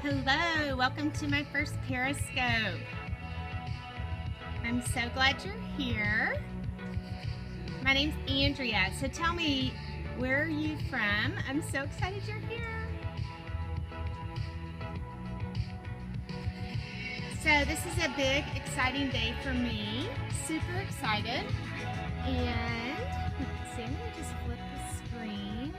Hello, welcome to my first Periscope. I'm so glad you're here. My name's Andrea, so tell me, where are you from? I'm so excited you're here. So this is a big, exciting day for me. Super excited. And let's see, let me just flip the screen.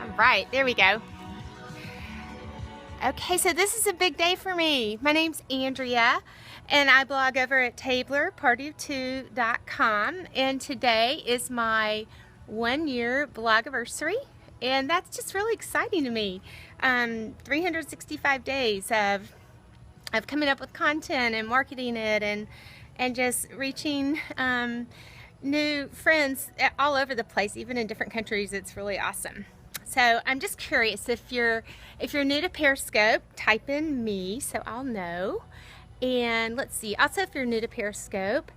All right, there we go. Okay, so this is a big day for me. My name's Andrea, and I blog over at Tabler, partyoftwo.com, and today is my 1-year blogiversary, and that's just really exciting to me. 365 days of coming up with content and marketing it and just reaching new friends all over the place, even in different countries. It's really awesome. So I'm just curious, if you're new to Periscope, type in me so I'll know. And let's see, also if you're new to Periscope,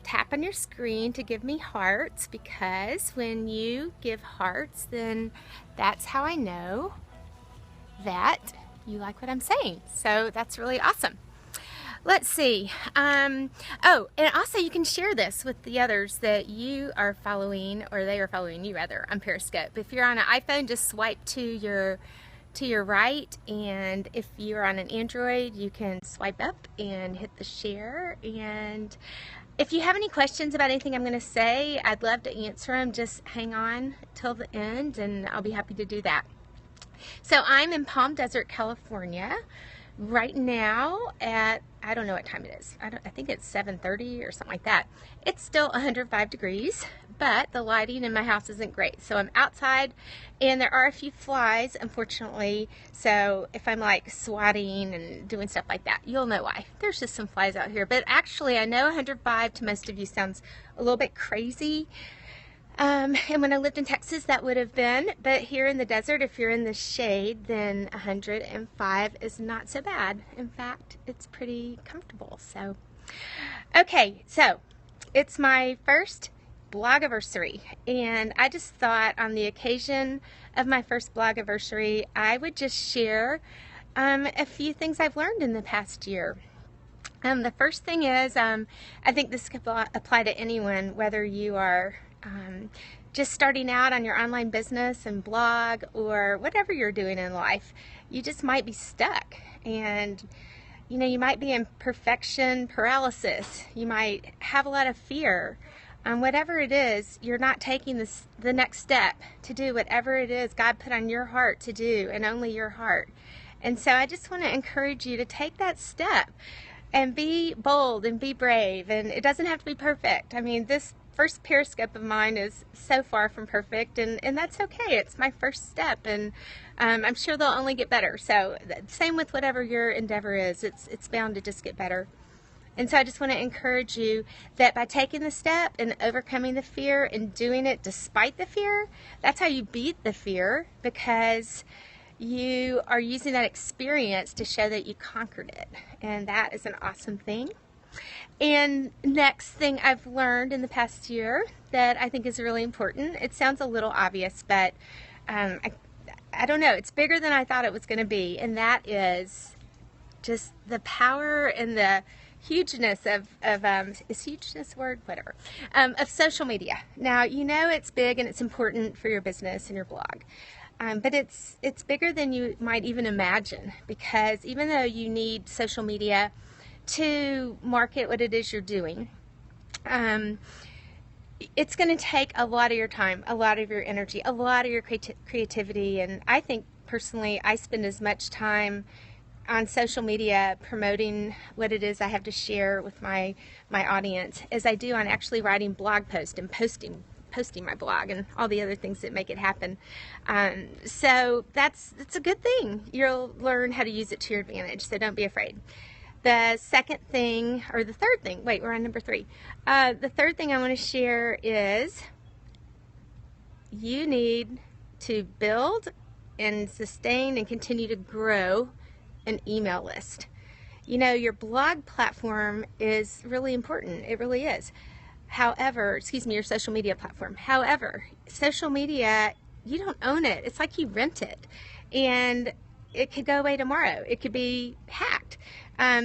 tap on your screen to give me hearts, because when you give hearts, then that's how I know that you like what I'm saying. So that's really awesome. Let's see. Oh, and also you can share this with the others that you are following, or they are following you rather, on Periscope. If you're on an iPhone, just swipe to your right, and if you're on an Android, you can swipe up and hit the share. And if you have any questions about anything I'm going to say, I'd love to answer them. Just hang on till the end, and I'll be happy to do that. So I'm in Palm Desert, California right now at, I don't know what time it is. I think it's 7:30 or something like that. It's still 105 degrees, but the lighting in my house isn't great. So I'm outside, and there are a few flies, unfortunately. So if I'm like swatting and doing stuff like that, you'll know why. There's just some flies out here. But actually, I know 105 to most of you sounds a little bit crazy. And when I lived in Texas, that would have been, but here in the desert, if you're in the shade, then 105 is not so bad. In fact, it's pretty comfortable. So, okay, so it's my first blogiversary, and I just thought on the occasion of my first blogiversary, I would just share a few things I've learned in the past year. The first thing is, I think this could apply to anyone, whether you are just starting out on your online business and blog, or whatever you're doing in life. You just might be stuck, and you might be in perfection paralysis. You might have a lot of fear. Whatever it is, you're not taking the next step to do whatever it is God put on your heart to do, and only your heart. And so I just want to encourage you to take that step and be bold and be brave. And it doesn't have to be perfect. I mean, this first Periscope of mine is so far from perfect, and that's okay. It's my first step, and I'm sure they'll only get better. So same with whatever your endeavor is, it's bound to just get better. And so I just want to encourage you that by taking the step and overcoming the fear and doing it despite the fear, that's how you beat the fear, because you are using that experience to show that you conquered it, and that is an awesome thing. And next thing I've learned in the past year that I think is really important, it sounds a little obvious, but I don't know, it's bigger than I thought it was going to be, and that is just the power and the hugeness of is hugeness a word? Whatever. Of social media. Now, it's big and it's important for your business and your blog. But it's bigger than you might even imagine, because even though you need social media to market what it is you're doing, it's going to take a lot of your time, a lot of your energy, a lot of your creativity. And I think personally, I spend as much time on social media promoting what it is I have to share with my audience as I do on actually writing blog posts and posting my blog and all the other things that make it happen. So that's a good thing. You'll learn how to use it to your advantage, so don't be afraid. The second thing, or the third thing, wait, we're on number 3. The third thing I want to share is you need to build and sustain and continue to grow an email list. Your blog platform is really important. It really is. However, excuse me, your social media platform. However, social media, you don't own it. It's like you rent it, and it could go away tomorrow. It could be hacked.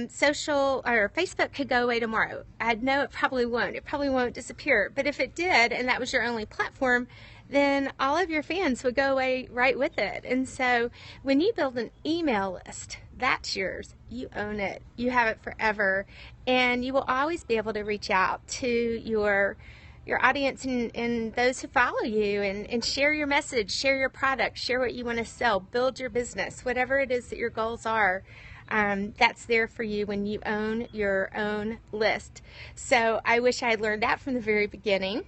Social or Facebook could go away tomorrow. I know it probably won't. It probably won't disappear. But if it did, and that was your only platform, then all of your fans would go away right with it. And so when you build an email list, that's yours. You own it. You have it forever. And you will always be able to reach out to your audience and those who follow you and share your message, share your product, share what you want to sell, build your business, whatever it is that your goals are. That's there for you when you own your own list. So I wish I had learned that from the very beginning,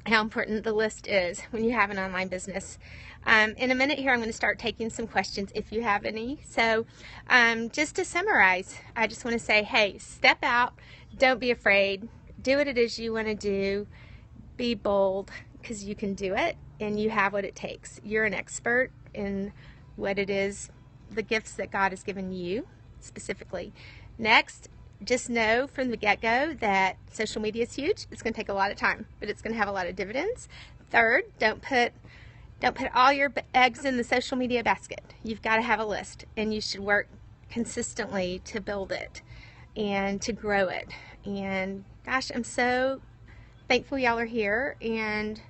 how important the list is when you have an online business. In a minute here, I'm going to start taking some questions if you have any. So just to summarize, I just want to say, hey, step out, don't be afraid, do what it is you want to do, be bold, because you can do it and you have what it takes. You're an expert in what it is, the gifts that God has given you specifically. Next, just know from the get-go that social media is huge. It's going to take a lot of time, but it's going to have a lot of dividends. Third, don't put all your eggs in the social media basket. You've got to have a list, and you should work consistently to build it and to grow it. And gosh, I'm so thankful y'all are here. And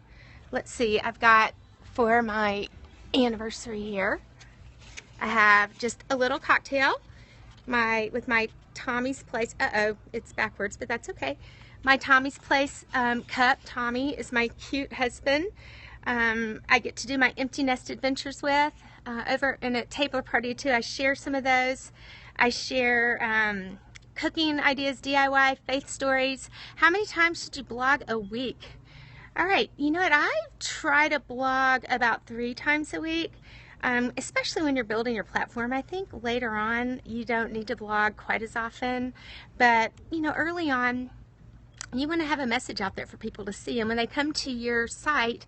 let's see, I've got for my anniversary here, I have just a little cocktail with my Tommy's Place. It's backwards, but that's okay. My Tommy's Place cup. Tommy is my cute husband. I get to do my empty nest adventures with. Over in a Tabler Party too, I share some of those. I share cooking ideas, DIY, faith stories. How many times should you blog a week? All right, you know what? I try to blog about 3 times a week. Especially when you're building your platform. I think later on you don't need to blog quite as often, but you know, early on you want to have a message out there for people to see, and when they come to your site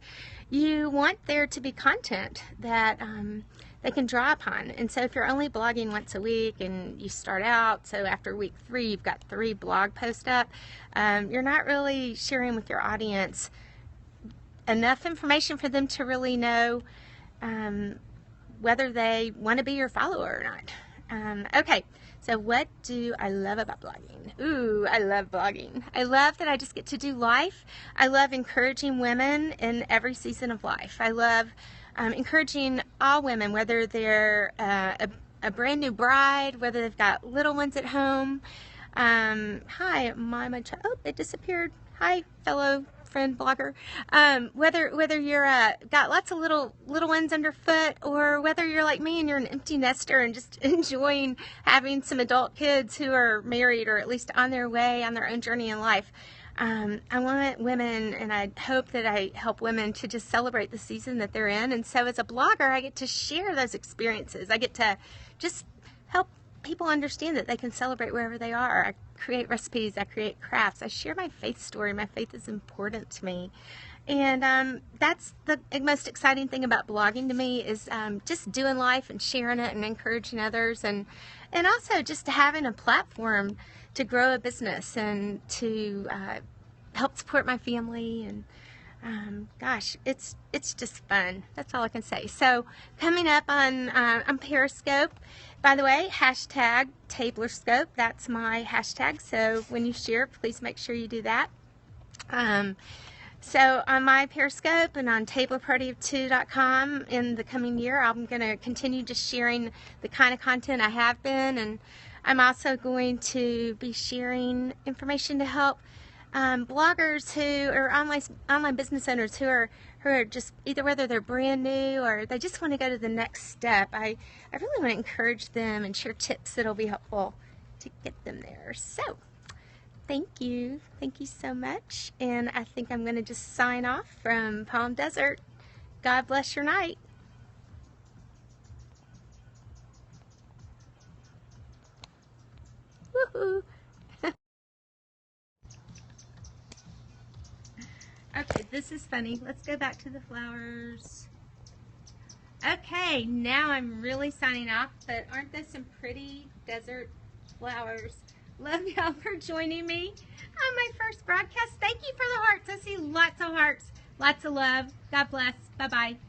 you want there to be content that they can draw upon. And so if you're only blogging once a week and you start out, so after week 3 you've got 3 blog posts up, you're not really sharing with your audience enough information for them to really know whether they want to be your follower or not. Okay, so what do I love about blogging? Ooh, I love blogging. I love that I just get to do life. I love encouraging women in every season of life. I love encouraging all women, whether they're a brand new bride, whether they've got little ones at home. Hi, my child. Oh, it disappeared. Hi, fellow friend blogger. Whether you're got lots of little ones underfoot, or whether you're like me and you're an empty nester and just enjoying having some adult kids who are married or at least on their way on their own journey in life. I want women, and I hope that I help women to just celebrate the season that they're in. And so as a blogger, I get to share those experiences. I get to just help people understand that they can celebrate wherever they are. I create recipes, I create crafts, I share my faith story. My faith is important to me. And that's the most exciting thing about blogging to me, is just doing life and sharing it and encouraging others, and also just having a platform to grow a business and to help support my family. And gosh, it's just fun. That's all I can say. So coming up on Periscope, by the way, hashtag TablerScope. That's my hashtag. So when you share, please make sure you do that. So on my Periscope and on tablerparty2.com in the coming year, I'm going to continue just sharing the kind of content I have been, and I'm also going to be sharing information to help bloggers who are online business owners who are just either whether they're brand new or they just want to go to the next step. I really want to encourage them and share tips that'll be helpful to get them there. So thank you so much, and I think I'm going to just sign off from Palm Desert. God bless your night. Woohoo! Okay, this is funny. Let's go back to the flowers. Okay, now I'm really signing off, but aren't those some pretty desert flowers? Love y'all for joining me on my first broadcast. Thank you for the hearts. I see lots of hearts. Lots of love. God bless. Bye-bye.